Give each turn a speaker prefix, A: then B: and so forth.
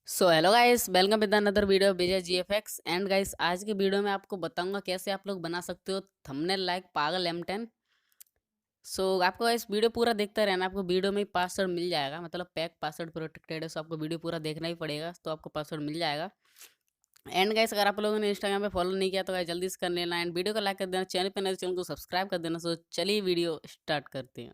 A: So hello guys, welcome with another video Vijay GFX. And guys, आज की video में आपको बताऊंगा कैसे आप लोग बना सकते हो थंबनेल लाइक पागल M10। सो आपको गाइस वीडियो पूरा देखते रहना, आपको वीडियो में ही पासवर्ड मिल जाएगा, मतलब पैक पासवर्ड प्रोटेक्टेड है। सो आपको वीडियो पूरा देखना ही पड़ेगा, तो आपको पासवर्ड मिल जाएगा। एंड गाइस, अगर आप लोगों ने इंस्टाग्राम पे फॉलो नहीं किया तो गाइस जल्दी से कर लेना, एंड वीडियो को लाइक कर देना, चैनल पे नए चैनल को सब्सक्राइब कर देना। सो चलिए वीडियो स्टार्ट करते हैं।